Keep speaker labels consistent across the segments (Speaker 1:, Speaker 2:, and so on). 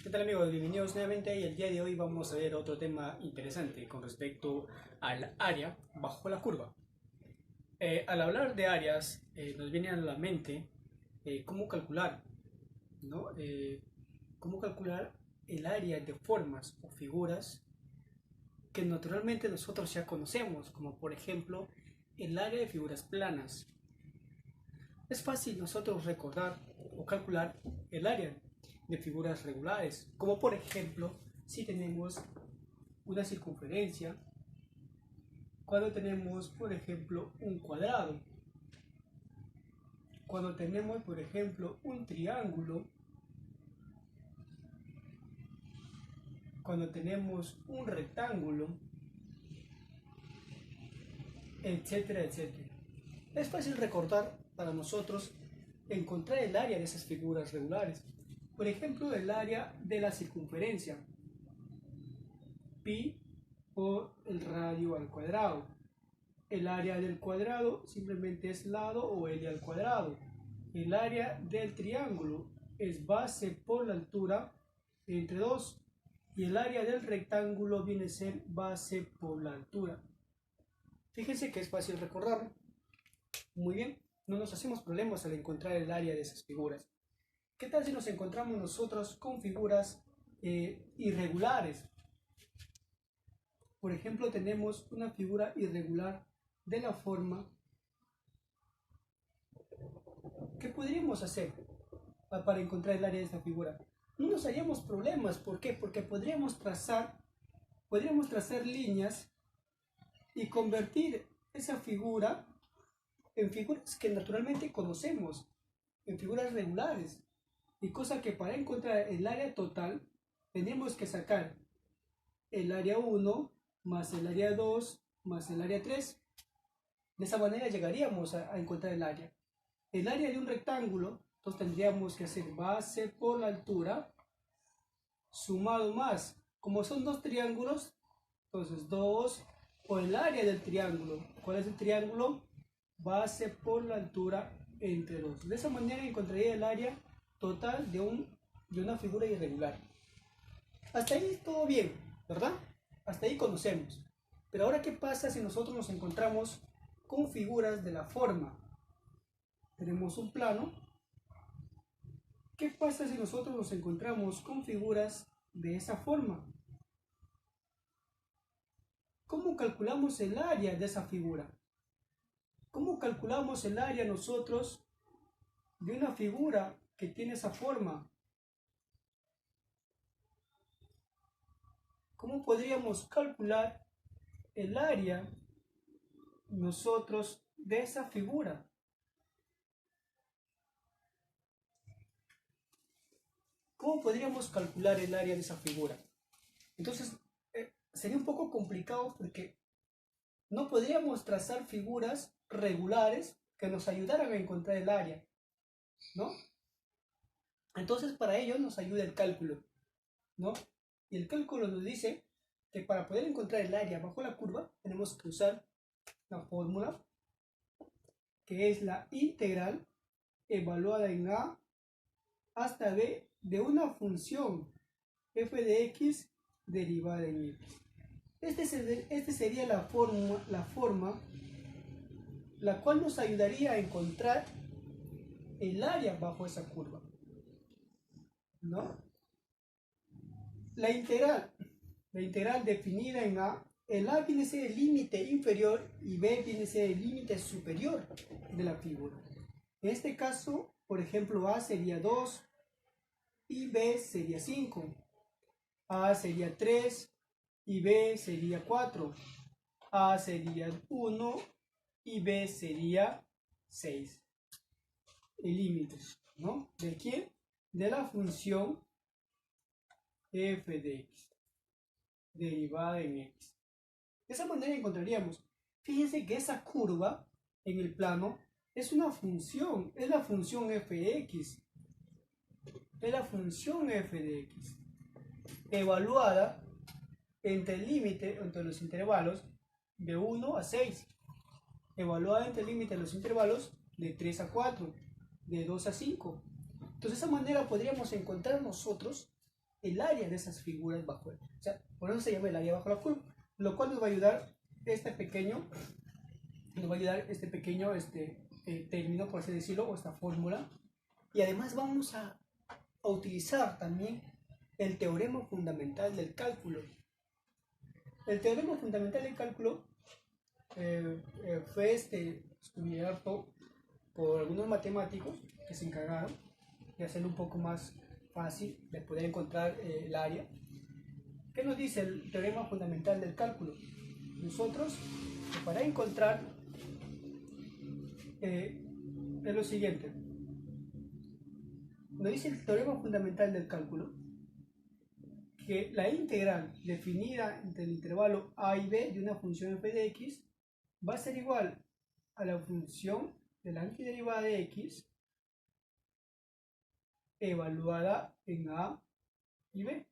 Speaker 1: ¿Qué tal amigos? Bienvenidos nuevamente y el día de hoy vamos a ver otro tema interesante con respecto al área bajo la curva. Al hablar de áreas nos viene a la mente cómo calcular, ¿no? Cómo calcular el área de formas o figuras que naturalmente nosotros ya conocemos, como por ejemplo el área de figuras planas. Es fácil nosotros recordar o calcular el área de figuras regulares, como por ejemplo si tenemos una circunferencia, cuando tenemos por ejemplo un cuadrado, cuando tenemos por ejemplo un triángulo, cuando tenemos un rectángulo, etcétera, etcétera. Es fácil recordar para nosotros encontrar el área de esas figuras regulares. Por ejemplo, el área de la circunferencia, pi por el radio al cuadrado. El área del cuadrado simplemente es lado o L al cuadrado. El área del triángulo es base por la altura entre 2. Y el área del rectángulo viene a ser base por la altura. Fíjense que es fácil recordarlo. Muy bien, no nos hacemos problemas al encontrar el área de esas figuras. ¿Qué tal si nos encontramos nosotros con figuras irregulares? Por ejemplo, tenemos una figura irregular de la forma. ¿Qué podríamos hacer para encontrar el área de esta figura? No nos haríamos problemas. ¿Por qué? Porque podríamos trazar líneas y convertir esa figura en figuras que naturalmente conocemos, en figuras regulares. Y cosa que para encontrar el área total, tenemos que sacar el área 1 más el área 2 más el área 3. De esa manera llegaríamos a encontrar el área. El área de un rectángulo, entonces tendríamos que hacer base por la altura, sumado más. Como son dos triángulos, entonces 2 por el área del triángulo. ¿Cuál es el triángulo? Base por la altura entre 2. De esa manera encontraría el área total de una figura irregular. Hasta ahí todo bien, ¿verdad? Hasta ahí conocemos. Pero ahora, ¿qué pasa si nosotros nos encontramos con figuras de la forma? Tenemos un plano. ¿Qué pasa si nosotros nos encontramos con figuras de esa forma? ¿Cómo calculamos el área de esa figura? ¿Cómo calculamos el área nosotros de una figura que tiene esa forma? ¿Cómo podríamos calcular el área nosotros de esa figura? ¿Cómo podríamos calcular el área de esa figura? Entonces, sería un poco complicado porque no podríamos trazar figuras regulares que nos ayudaran a encontrar el área, ¿no? Entonces, para ello nos ayuda el cálculo, ¿no? Y el cálculo nos dice que para poder encontrar el área bajo la curva tenemos que usar la fórmula que es la integral evaluada en A hasta B de una función f de x derivada en x. Este sería la forma la cual nos ayudaría a encontrar el área bajo esa curva, ¿no? La integral definida en A, el A viene a ser el límite inferior y B viene a ser el límite superior de la figura. En este caso, por ejemplo, A sería 2 y B sería 5. A sería 3 y B sería 4. A sería 1 y B sería 6. El límite, ¿no? ¿De quién? De la función f de x derivada en x. De esa manera encontraríamos, fíjense que esa curva en el plano es una función, es la función f de x. Es la función f de x evaluada entre el límite, entre los intervalos de 1 a 6, evaluada entre el límite de los intervalos de 3 a 4, de 2 a 5. Entonces de esa manera podríamos encontrar nosotros el área de esas figuras bajo él. O sea, por eso se llama el área bajo la curva, lo cual nos va a ayudar este pequeño, término, por así decirlo, o esta fórmula. Y además vamos a utilizar también el teorema fundamental del cálculo. El teorema fundamental del cálculo fue descubierto por algunos matemáticos que se encargaron de hacerlo un poco más fácil de poder encontrar el área. ¿Qué nos dice el teorema fundamental del cálculo? Nosotros, para encontrar, es lo siguiente. Nos dice el teorema fundamental del cálculo que la integral definida entre el intervalo a y b de una función f de x va a ser igual a la función de la antiderivada de x evaluada en a y b.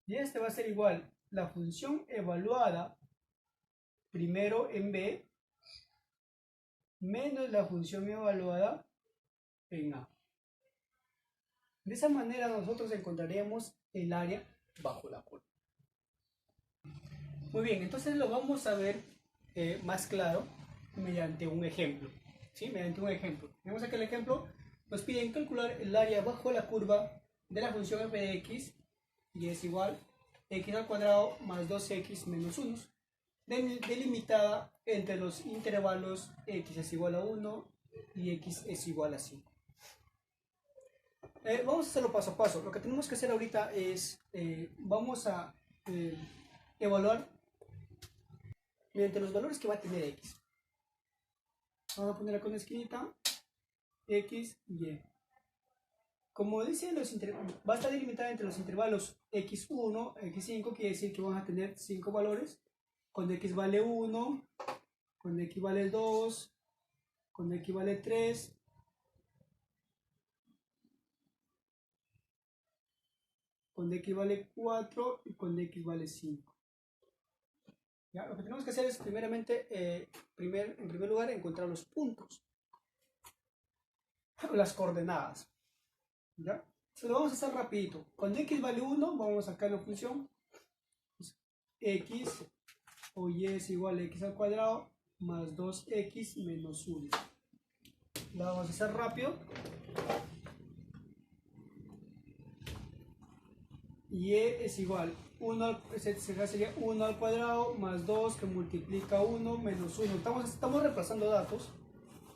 Speaker 1: Y este va a ser igual la función evaluada primero en b menos la función evaluada en a. De esa manera nosotros encontraríamos el área bajo la curva. Muy bien, entonces lo vamos a ver más claro mediante un ejemplo. ¿Sí? Mediante un ejemplo. Vemos aquí el ejemplo. Nos piden calcular el área bajo la curva de la función f de x, y es igual x al cuadrado más 2x menos 1, delimitada entre los intervalos x es igual a 1 y x es igual a 5. Vamos a hacerlo paso a paso. Lo que tenemos que hacer ahorita es, vamos a evaluar mediante los valores que va a tener x. Vamos a poner acá una esquinita, x, y. Como dice, va a estar delimitada entre los intervalos x1, x5, quiere decir que vamos a tener 5 valores, cuando x vale 1, cuando x vale 2, cuando x vale 3, cuando x vale 4 y cuando x vale 5. ¿Ya? Lo que tenemos que hacer es primeramente, en primer lugar, encontrar los puntos, las coordenadas. ¿Ya? Lo vamos a hacer rapidito. Cuando x vale 1, vamos a sacar la función x o y es igual a x al cuadrado más 2x menos 1. Lo vamos a hacer rápido. Y es igual, sería 1 al cuadrado más 2 que multiplica 1 menos 1. Estamos reemplazando datos.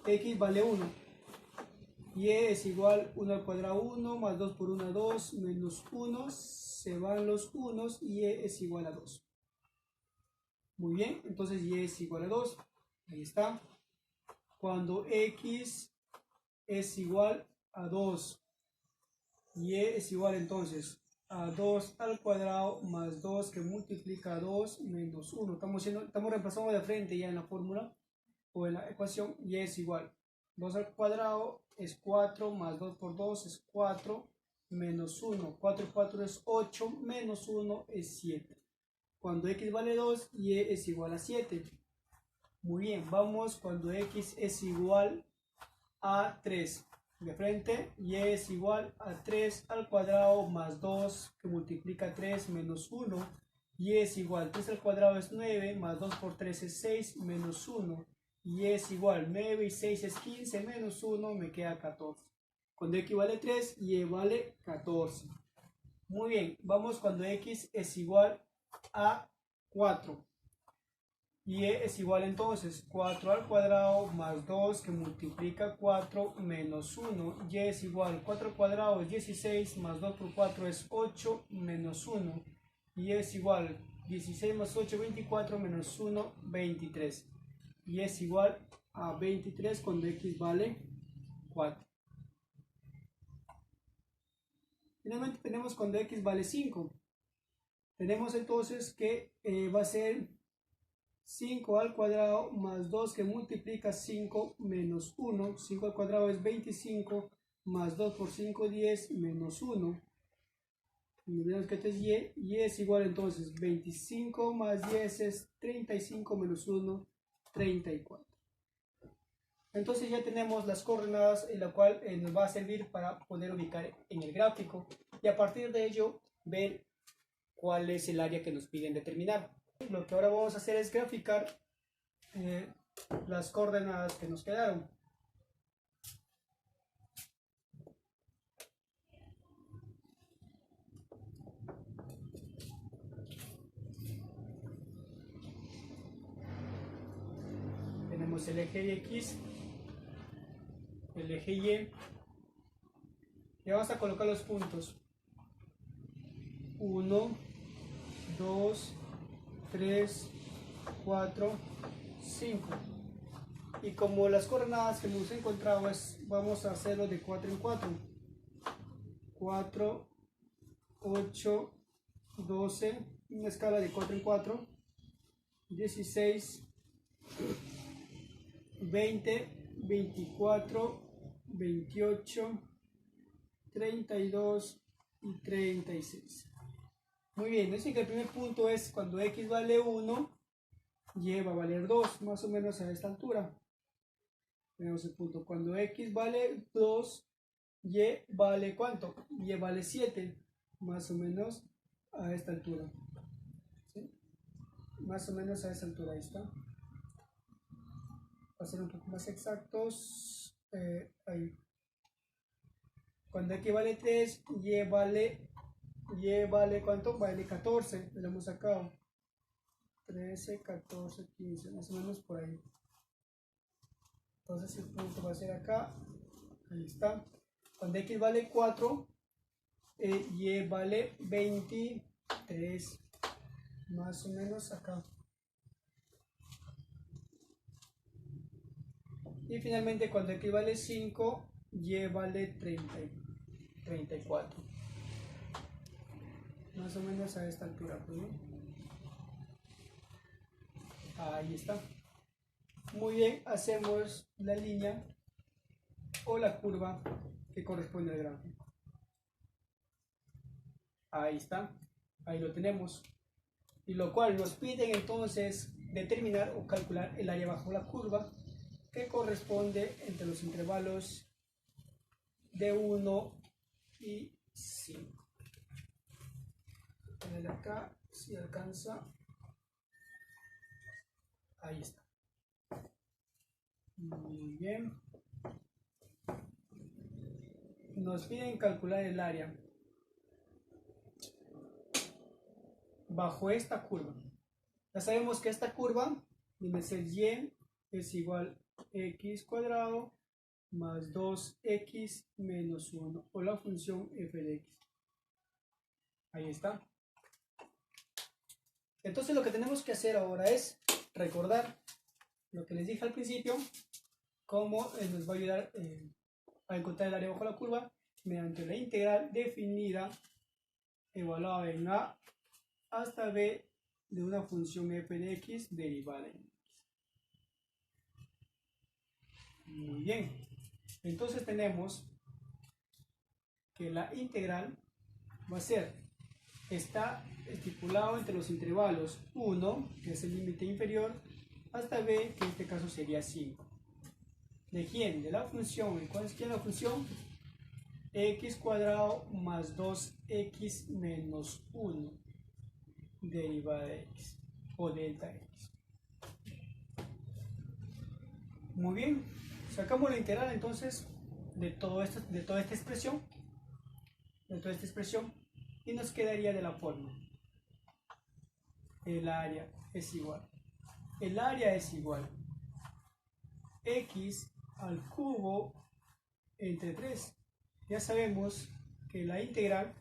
Speaker 1: X vale 1. Y es igual 1 al cuadrado 1 más 2 por 1 2 menos 1. Se van los unos y es igual a 2. Muy bien, entonces y es igual a 2. Ahí está. Cuando x es igual a 2 y es igual entonces a 2 al cuadrado más 2 que multiplica 2 menos 1. Estamos reemplazando de frente ya en la fórmula o en la ecuación, y es igual 2 al cuadrado es 4 más 2 por 2 es 4 menos 1. 4 y 4 es 8 menos 1 es 7. Cuando x vale 2 y es igual a 7. Muy bien, vamos cuando x es igual a 3. De frente, y es igual a 3 al cuadrado más 2 que multiplica 3 menos 1, y es igual, 3 al cuadrado es 9, más 2 por 3 es 6, menos 1, y es igual, 9 y 6 es 15, menos 1, me queda 14. Cuando x vale 3, y vale 14. Muy bien, vamos cuando x es igual a 4. Y es igual entonces 4 al cuadrado más 2 que multiplica 4 menos 1. Y es igual 4 al cuadrado es 16 más 2 por 4 es 8 menos 1. Y es igual 16 más 8 24 menos 1 23. Y es igual a 23 cuando x vale 4. Finalmente tenemos cuando x vale 5. Tenemos entonces que va a ser 5 al cuadrado más 2 que multiplica 5 menos 1. 5 al cuadrado es 25 más 2 por 5 10 menos 1. Y vemos que este es y es igual entonces 25 más 10 es 35 menos 1, 34. Entonces ya tenemos las coordenadas en la cual nos va a servir para poder ubicar en el gráfico y a partir de ello ver cuál es el área que nos piden determinar. Lo que ahora vamos a hacer es graficar las coordenadas que nos quedaron. Tenemos el eje X, el eje Y, y vamos a colocar los puntos 1, 2, 3, 4, 5. Y como las coordenadas que hemos encontrado vamos a hacerlo de 4 en 4. 4, 8, 12, una escala de 4 en 4, 16, 20, 24, 28, 32 y 36. Muy bien, así que el primer punto es cuando x vale 1, y va a valer 2, más o menos a esta altura. Tenemos el punto cuando x vale 2, y vale ¿cuánto? Y vale 7, más o menos a esta altura. ¿Sí? Más o menos a esta altura, ahí está. Para ser un poco más exactos, ahí. Cuando x vale 3, y vale ¿cuánto? Vale 14, lo hemos sacado. 13, 14, 15, más o menos por ahí. Entonces el punto va a ser acá, ahí está. Cuando x vale 4, y vale 23, más o menos acá. Y finalmente cuando x vale 5, y vale 34. Más o menos a esta altura, pues, ¿no? Ahí está. Muy bien, hacemos la línea o la curva que corresponde al gráfico. Ahí está, ahí lo tenemos. Y lo cual nos piden entonces determinar o calcular el área bajo la curva que corresponde entre los intervalos de 1 y 5. Poner acá, si alcanza. Ahí está. Muy bien. Nos piden calcular el área bajo esta curva. Ya sabemos que esta curva, debe ser y es igual a x cuadrado más 2x menos 1, o la función f de x. Ahí está. Entonces lo que tenemos que hacer ahora es recordar lo que les dije al principio, cómo nos va a ayudar a encontrar el área bajo la curva mediante la integral definida evaluada en a hasta b de una función f de x derivada en x. Muy bien, entonces tenemos que la integral va a ser, está estipulado entre los intervalos 1, que es el límite inferior, hasta b, que en este caso sería 5. ¿De quién? De la función. ¿Cuál es la función? X cuadrado más 2x menos 1 derivada de x o delta x. Muy bien, sacamos la integral entonces de toda esta expresión, y nos quedaría de la forma: el área es igual x al cubo entre 3. Ya sabemos que la integral,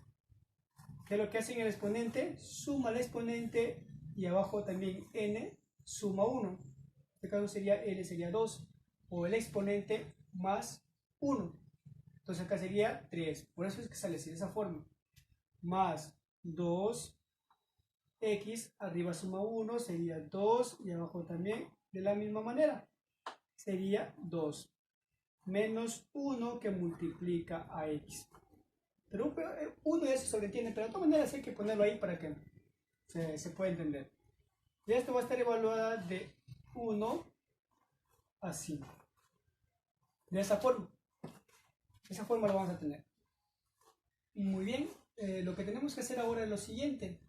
Speaker 1: que lo que hace en el exponente, suma el exponente, y abajo también n suma 1. En este caso sería n sería 2, o el exponente más 1. Entonces acá sería 3. Por eso es que sale así de esa forma. Más 2x, arriba suma 1, sería 2, y abajo también de la misma manera. Sería 2. Menos 1 que multiplica a x. Pero 1 ya se sobreentiende, pero de todas maneras hay que ponerlo ahí para que se pueda entender. Y esto va a estar evaluada de 1 a 5. De esa forma. De esa forma lo vamos a tener. Muy bien. lo que tenemos que hacer ahora es lo siguiente,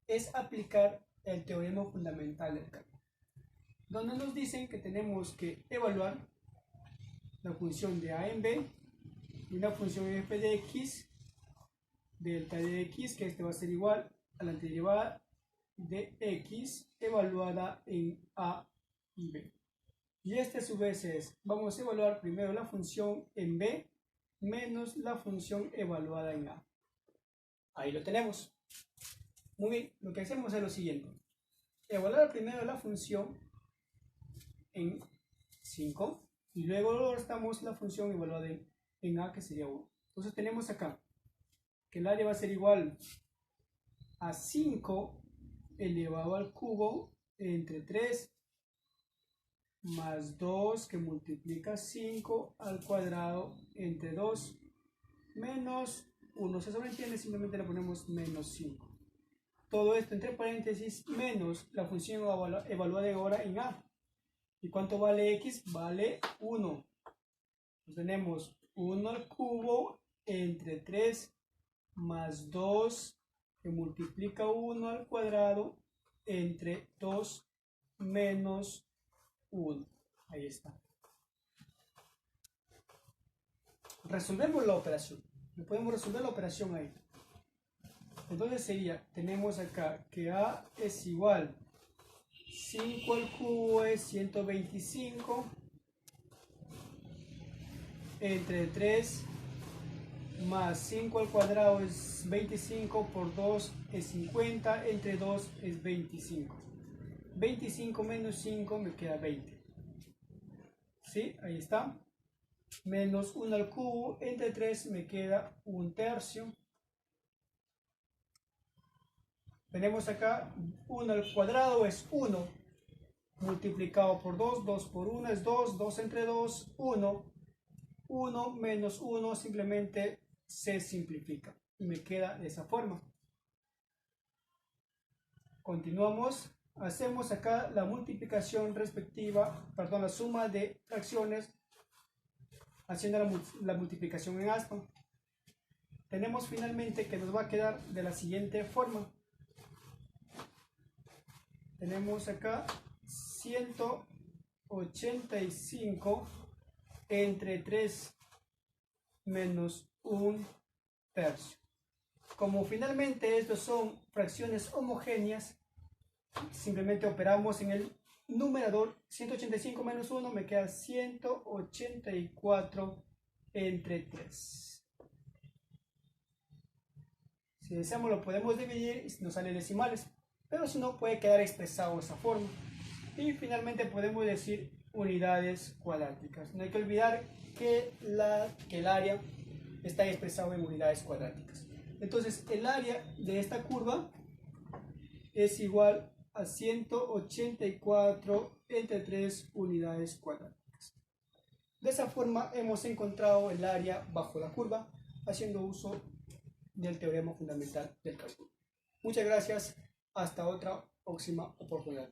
Speaker 1: es aplicar el teorema fundamental del cálculo, donde nos dicen que tenemos que evaluar la función de a en b y una función f de x, delta de x, que este va a ser igual a la antiderivada de x evaluada en a y b. Y este a su vez es, vamos a evaluar primero la función en b menos la función evaluada en a. Ahí lo tenemos. Muy bien, lo que hacemos es lo siguiente. Evaluar primero la función en 5 y luego restamos la función evaluada en a, que sería 1. Entonces tenemos acá que el área va a ser igual a 5 elevado al cubo entre 3 más 2 que multiplica 5 al cuadrado entre 2 menos 1. Se sobreentiende, simplemente le ponemos menos 5. Todo esto entre paréntesis menos la función evaluada ahora en a. ¿Y cuánto vale x? Vale 1. Pues tenemos 1 al cubo entre 3 más 2 que multiplica 1 al cuadrado entre 2 menos 1. Ahí está. Resolvemos la operación. Podemos resolver la operación ahí. Entonces sería, tenemos acá que a es igual 5 al cubo es 125 entre 3 más 5 al cuadrado es 25 por 2 es 50 entre 2 es 25. 25 menos 5 me queda 20. ¿Sí? Ahí está. Menos 1 al cubo entre 3 me queda 1/3. Tenemos acá 1 al cuadrado es 1 multiplicado por 2, 2 por 1 es 2, 2 entre 2, 1. 1 menos 1 simplemente se simplifica y me queda de esa forma. Continuamos, hacemos acá la multiplicación respectiva, perdón, la suma de fracciones haciendo la multiplicación en aspa. Tenemos finalmente que nos va a quedar de la siguiente forma. Tenemos acá 185 entre 3 menos 1/3. Como finalmente estos son fracciones homogéneas, simplemente operamos en el numerador. 185 menos 1 me queda 184 entre 3. Si deseamos lo podemos dividir y nos salen decimales, pero si no puede quedar expresado de esa forma. Y finalmente podemos decir unidades cuadráticas. No hay que olvidar que el área está expresado en unidades cuadráticas. Entonces el área de esta curva es igual a 184 entre 3 unidades cuadráticas. De esa forma hemos encontrado el área bajo la curva haciendo uso del teorema fundamental del cálculo. Muchas gracias. Hasta otra próxima oportunidad.